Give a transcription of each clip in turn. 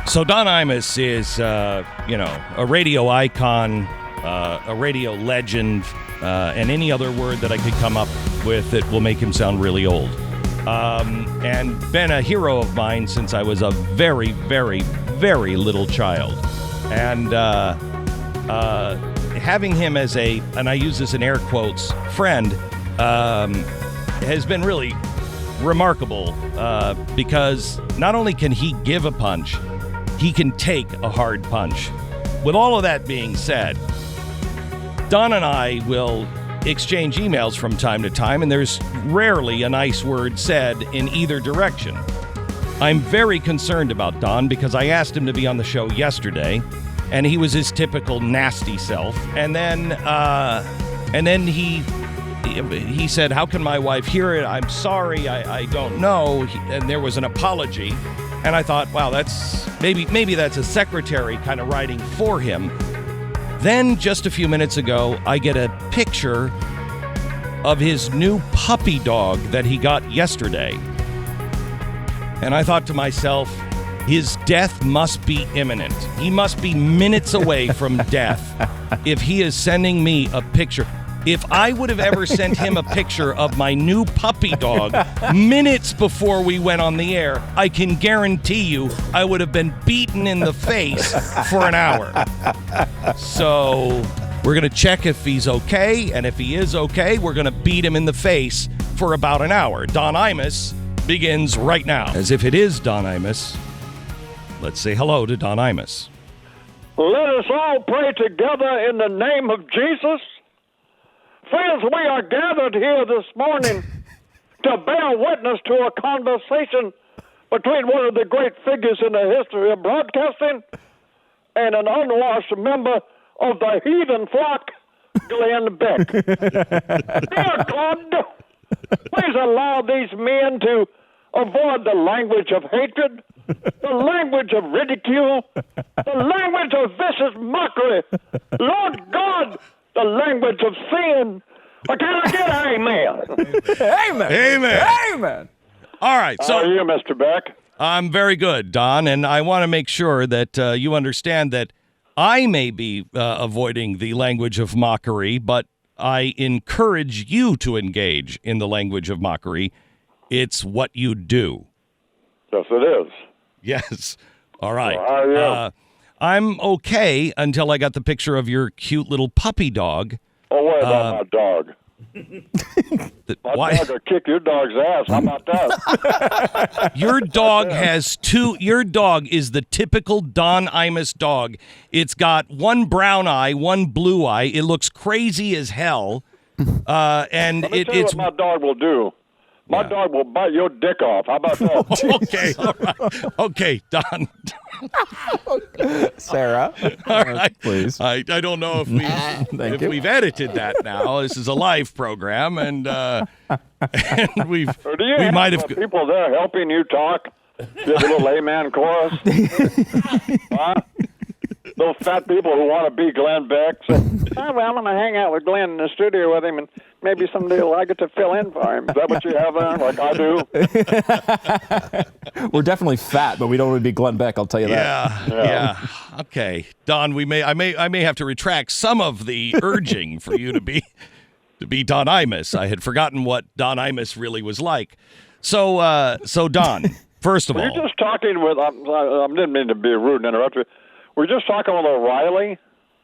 So Don Imus is, a radio icon, a radio legend, and any other word that I could come up with that will make him sound really old. And been a hero of mine since I was a very, very, very little child. And having him as and I use this in air quotes, friend, has been really remarkable because not only can he give a punch, he can take a hard punch. With all of that being said, Don and I will exchange emails from time to time, and there's rarely a nice word said in either direction. I'm very concerned about Don because I asked him to be on the show yesterday, and he was his typical nasty self. And then he said, "How can my wife hear it? I'm sorry, I don't know." And there was an apology, and I thought, wow, that's maybe that's a secretary kind of writing for him. Then, just a few minutes ago, I get a picture of his new puppy dog that he got yesterday. And I thought to myself, his death must be imminent. He must be minutes away from death if he is sending me a picture. If I would have ever sent him a picture of my new puppy dog minutes before we went on the air, I can guarantee you I would have been beaten in the face for an hour. So we're going to check if he's okay, and if he is okay, we're going to beat him in the face for about an hour. Don Imus begins right now. As if it is Don Imus, let's say hello to Don Imus. Let us all pray together in the name of Jesus. Friends, we are gathered here this morning to bear witness to a conversation between one of the great figures in the history of broadcasting and an unwashed member of the heathen flock, Glenn Beck. Dear God, please allow these men to avoid the language of hatred, the language of ridicule, the language of vicious mockery. Lord God, the language of sin. Can I get amen? Amen. Amen. Amen. All right. So how are you, Mr. Beck? I'm very good, Don, and I want to make sure that you understand that I may be avoiding the language of mockery, but I encourage you to engage in the language of mockery. It's what you do. Yes, it is. Yes. All right. Well, how are you? I'm okay until I got the picture of your cute little puppy dog. Oh, what about my dog? My dog will kick your dog's ass. How about that? Your dog has your dog is the typical Don Imus dog. It's got one brown eye, one blue eye. It looks crazy as hell. And Let me tell you what my dog will do. My dog will bite your dick off. How about that? Okay, all right. Okay, Don. Sarah. All right. Please. I don't know if we've edited that now. This is a live program, and we might have people there helping you talk. You have a little layman chorus. Huh? Those fat people who want to be Glenn Beck say, "Oh, well, I'm going to hang out with Glenn in the studio with him, and maybe someday I get to fill in for him." Is that what you have there, like I do? We're definitely fat, but we don't want to be Glenn Beck. I'll tell you that. Yeah. Okay, Don. I may have to retract some of the urging for you to be Don Imus. I had forgotten what Don Imus really was like. So Don, first of all, you're just talking with. I didn't mean to be rude and interrupt you. We're just talking with O'Reilly.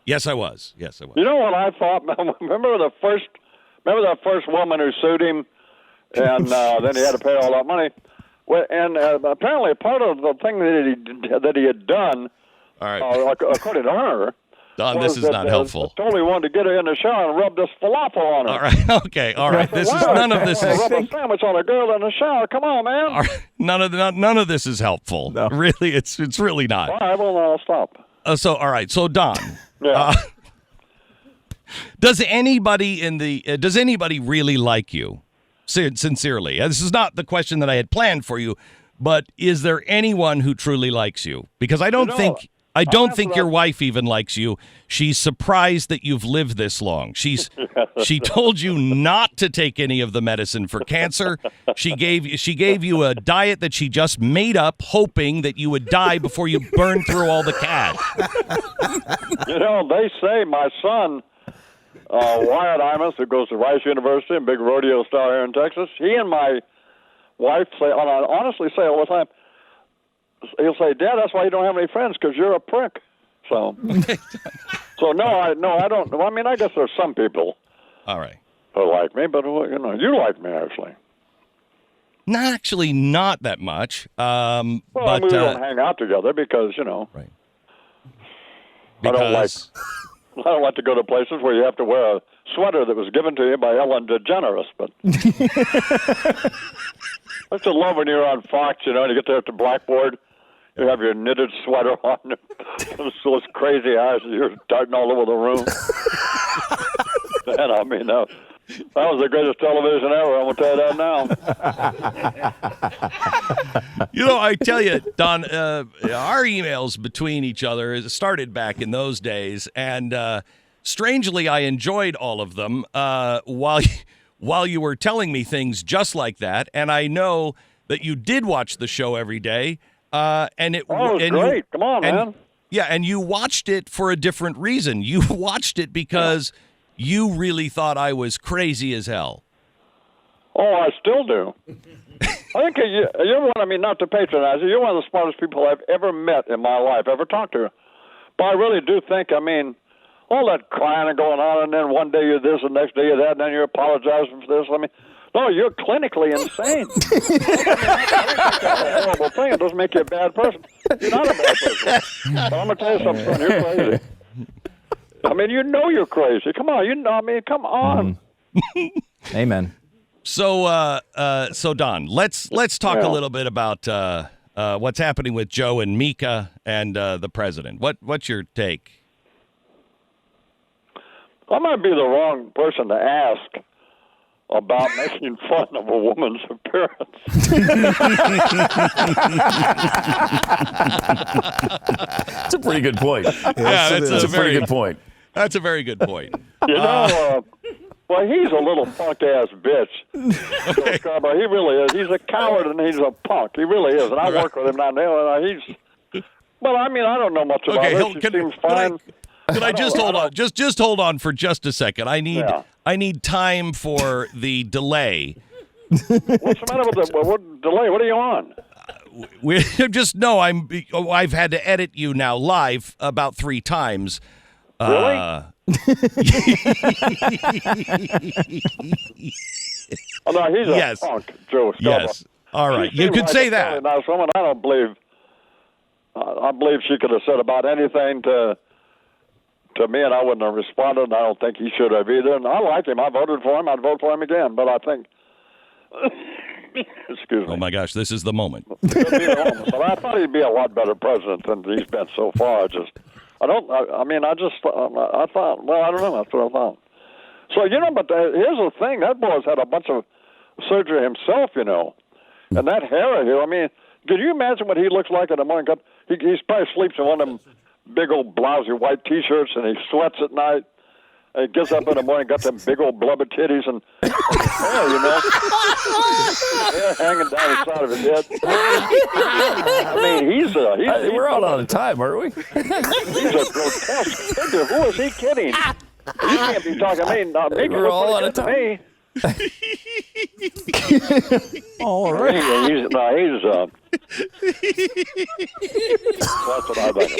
Yes, I was. You know what I thought? Remember that first woman who sued him, and then he had to pay all that money. Well, and apparently part of the thing that he had done, all right, according to her, Don, this is not helpful. Totally wanted to get her in the shower and rub this falafel on her. All right, okay, all right. None of this is. Rub a sandwich on a girl in the shower. Come on, man. All right. None of this is helpful. No. Really, it's really not. All right, well, I'll stop. All right. So, Don, yeah. Does anybody really like you? Sincerely, this is not the question that I had planned for you, but is there anyone who truly likes you? Because I don't think I don't think your wife even likes you. She's surprised that you've lived this long. She told you not to take any of the medicine for cancer. She gave you a diet that she just made up, hoping that you would die before you burn through all the cash. You know, they say my son, Wyatt Imus, who goes to Rice University, a big rodeo star here in Texas, he and my wife say, and I honestly say all the time, he'll say, Dad, that's why you don't have any friends, because you're a prick. So, no, I don't. Well, I mean, I guess there's some people all right. who like me, but, you know, you like me, actually. Actually, not that much. But I mean, we don't hang out together because, you know. Right. Because I don't like to go to places where you have to wear a sweater that was given to you by Ellen DeGeneres, but that's a love when you're on Fox, you know, and you get there at the blackboard, you have your knitted sweater on, those crazy eyes, you're darting all over the room. And I mean, that was the greatest television ever, I'm going to tell you that now. You know, I tell you, Don, our emails between each other started back in those days, and strangely, I enjoyed all of them while you were telling me things just like that, and I know that you did watch the show every day, and it was great. Come on, man. Yeah, and you watched it for a different reason. You watched it because you really thought I was crazy as hell. Oh, I still do. I think you're one, I mean, not to patronize you, you're one of the smartest people I've ever met in my life, ever talked to. But I really do think, I mean, all that crying and going on, and then one day you're this, and the next day you're that, and then you're apologizing for this. I mean, no, you're clinically insane. I think that's a horrible thing. It doesn't make you a bad person. You're not a bad person. But I'm going to tell you something, son, you're crazy. I mean, you know you're crazy. Come on, you know. I mean, come on. Amen. So, Don, let's talk a little bit about what's happening with Joe and Mika and the president. What's your take? I might be the wrong person to ask about making fun of a woman's appearance. That's a pretty good point. Yeah, that's a pretty good point. That's a very good point. You know, well, he's a little punk-ass bitch. Okay. Scarborough, he really is. He's a coward and he's a punk. He really is. And I work with him now. Well, I mean, I don't know much about her. She seems fine. Can I just hold on? Just hold on for just a second. I need time for the delay. What's the matter with the delay? What are you on? I've had to edit you now live about 3 times. Really? Oh no, he's a punk, Joe Scarborough. Yes. All right. You could say that. Now, someone I don't believe. I believe she could have said about anything to me, and I wouldn't have responded. And I don't think he should have either. And I like him. I voted for him. I'd vote for him again. But I think. Excuse me. Oh my gosh, this is the moment. But I thought he'd be a lot better president than he's been so far. I thought. Well, I don't know. That's what I thought. So but here's the thing. That boy's had a bunch of surgery himself, you know, and that hair of his. I mean, could you imagine what he looks like in the morning? He probably sleeps in one of them big old blousy white T-shirts, and he sweats at night. And he gets up in the morning, got them big old blubber titties and hair, you know, hair hanging down the side of his head. I mean, we're all out of time, aren't we? He's a grotesque figure. Who is he kidding? You can't be talking to me. We're all out of time. Me. All right. He's that's what I like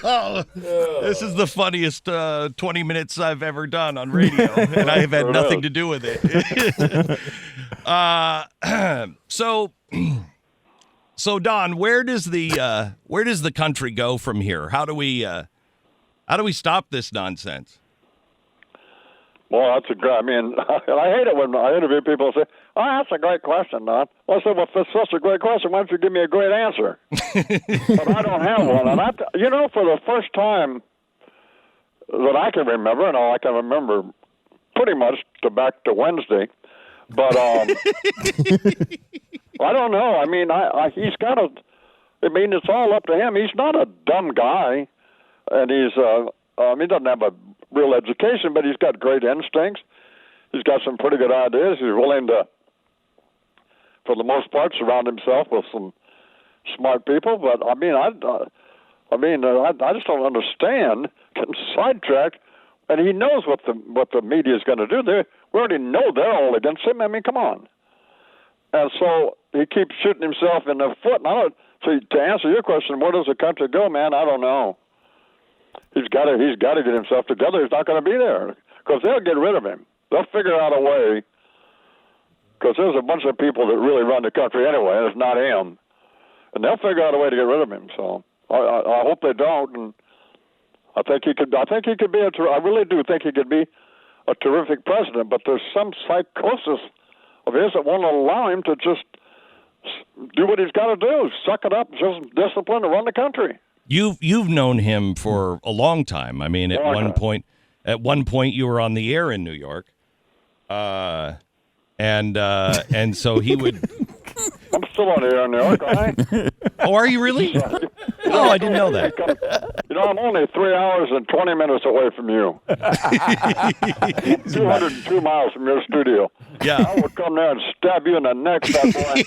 about him. This is the funniest 20 minutes I've ever done on radio, and I have had nothing to do with it. So Don, where does the country go from here? How do we stop this nonsense? Well, that's a great. I mean, I hate it when I interview people and say, "Oh, that's a great question, Don." Well, I said, "Well, if it's such a great question, why don't you give me a great answer?" But I don't have one. And for the first time that I can remember, and I can remember pretty much back to Wednesday, but I don't know. I mean, he's got I mean, it's all up to him. He's not a dumb guy, and he doesn't have a real education, but he's got great instincts. He's got some pretty good ideas. He's willing to, for the most part, surround himself with some smart people. But I just don't understand. Getting sidetracked, and he knows what the media is going to do. We already know they're all against him. I mean, come on. And so he keeps shooting himself in the foot. And so to answer your question, where does the country go, man? I don't know. He's got to get himself together. He's not going to be there because they'll get rid of him. They'll figure out a way, because there's a bunch of people that really run the country anyway, and it's not him. And they'll figure out a way to get rid of him. So I hope they don't. And I think he could. I really do think he could be a terrific president. But there's some psychosis of his that won't allow him to just do what he's got to do. Suck it up, just discipline, and run the country. You've known him for a long time. I mean, at one point you were on the air in New York. And so he would. I'm still on the air in New York, aren't I? Oh, are you really? Oh, I didn't know that. I'm only 3 hours and 20 minutes away from you. 202 miles from your studio. Yeah. I will come there and stab you in the neck, that boy.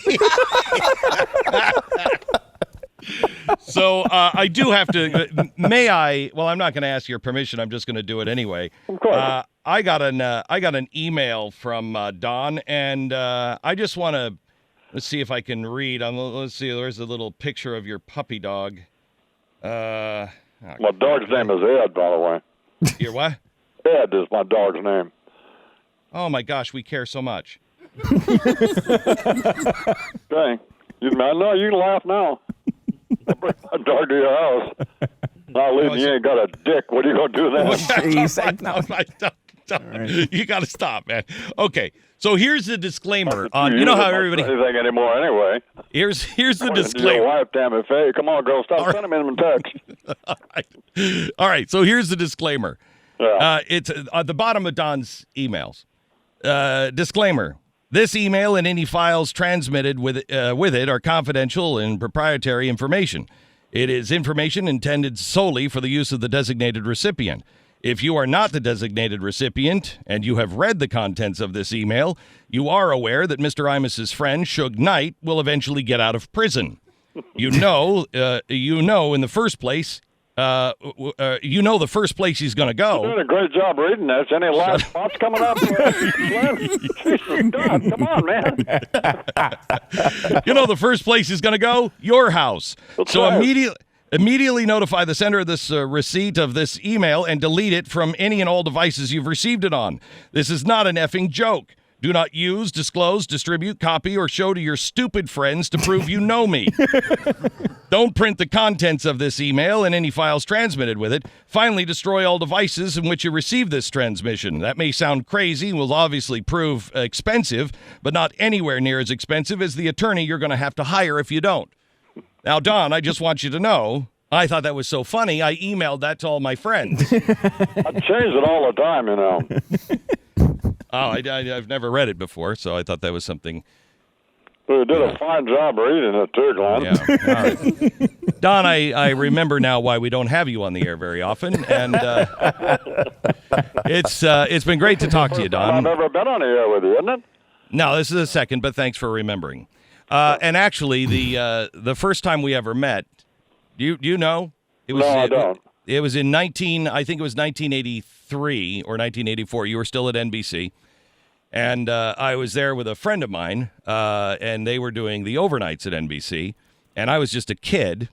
So I do have to. May I? Well, I'm not going to ask your permission. I'm just going to do it anyway. Of course. I got an email from Don, and I just want to let's see if I can read. Let's see. There's a little picture of your puppy dog. My dog's name is Ed, by the way. Your what? Ed is my dog's name. Oh my gosh, we care so much. Okay. I know you can laugh now. I'll bring my dog to your house. Now, Lee, you ain't got a dick. What are you going to do then? Right. You got to stop, man. Okay, so here's the disclaimer. You know how everybody anything anymore anyway. Here's the disclaimer. Your wife, damn it, Faye. Come on, girl, stop sending me them texts. All right. So here's the disclaimer. Yeah. It's at the bottom of Don's emails. Disclaimer. This email and any files transmitted with it are confidential and proprietary information. It is information intended solely for the use of the designated recipient. If you are not the designated recipient and you have read the contents of this email, you are aware that Mr. Imus's friend, Suge Knight, will eventually get out of prison. You know in the first place, the first place he's going to go. You're doing a great job reading this. Any last thoughts coming up? Jesus, God, come on, man. You know the first place he's going to go? Your house. That's so right. Immediately notify the sender of this receipt of this email and delete it from any and all devices you've received it on. This is not an effing joke. Do not use, disclose, distribute, copy, or show to your stupid friends to prove you know me. Don't print the contents of this email and any files transmitted with it. Finally, destroy all devices in which you receive this transmission. That may sound crazy, will obviously prove expensive, but not anywhere near as expensive as the attorney you're going to have to hire if you don't. Now, Don, I just want you to know, I thought that was so funny, I emailed that to all my friends. I change it all the time, you know. Oh, I've never read it before, so I thought that was something. You did a fine job reading it, too, Glenn. Yeah. All right. Don, I remember now why we don't have you on the air very often, and it's been great to talk to you, Don. I've never been on the air with you, isn't it? No, this is the second, but thanks for remembering. And actually, the first time we ever met, you know? I don't. It was in 1983 or 1984. You were still at NBC. And I was there with a friend of mine, and they were doing the overnights at NBC. And I was just a kid,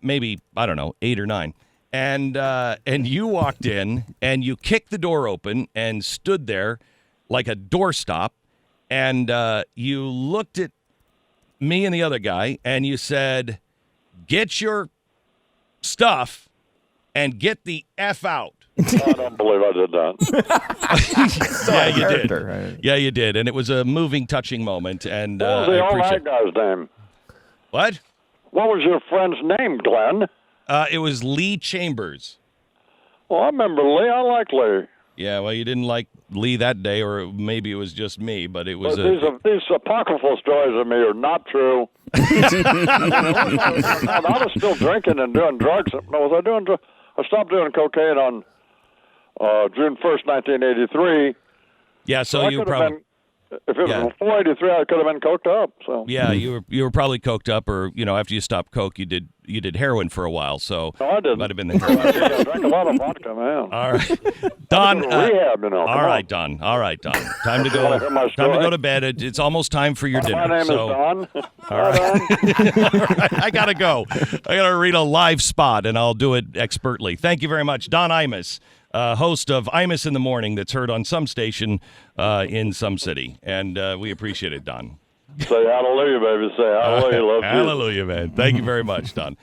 maybe, I don't know, 8 or 9. And you walked in, and you kicked the door open and stood there like a doorstop. And you looked at me and the other guy, and you said, "Get your stuff and get the F out." I don't believe I did that. Yeah, you did. Right? Yeah, you did. And it was a moving, touching moment. And what was the old that guy's name? What? What was your friend's name, Glenn? It was Lee Chambers. Well, I remember Lee. I like Lee. Yeah, well, you didn't like Lee that day, or maybe it was just me, but it was. These apocryphal stories of me are not true. I was still drinking and doing drugs. No, was I doing? I stopped doing cocaine on June 1st, 1983. Yeah, so you probably. If it was before 83, I could have been coked up. So yeah, you were probably coked up, or after you stopped coke, you did heroin for a while. So no, I didn't. Might have been the heroin. I drank a lot of vodka, man. All right, Don. Rehab, All right, Don. Time to go. Time to go to bed. It's almost time for your dinner. My name is Don. All right. All right. I gotta go. I gotta read a live spot, and I'll do it expertly. Thank you very much, Don Imus. Host of Imus in the Morning, that's heard on some station in some city. And we appreciate it, Don. Say hallelujah, baby. Say hallelujah. Love you. Hallelujah, man. Thank you very much, Don.